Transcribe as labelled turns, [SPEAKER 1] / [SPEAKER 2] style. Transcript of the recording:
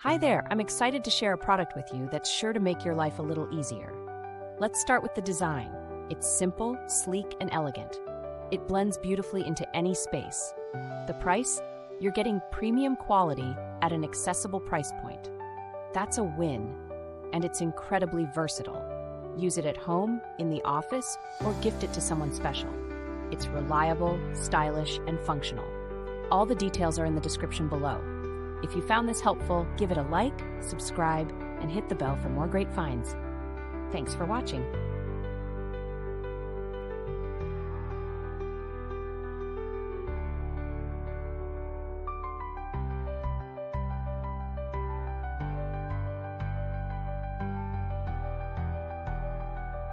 [SPEAKER 1] Hi there, I'm excited to share a product with you that's sure to make your life a little easier. Let's start with the design. It's simple, sleek, and elegant. It blends beautifully into any space. The price? You're getting premium quality at an accessible price point. That's a win, and it's incredibly versatile. Use it at home, in the office, or gift it to someone special. It's reliable, stylish, and functional. All the details are in the description below. If you found this helpful, give it a like, subscribe, and hit the bell for more great finds. Thanks for watching.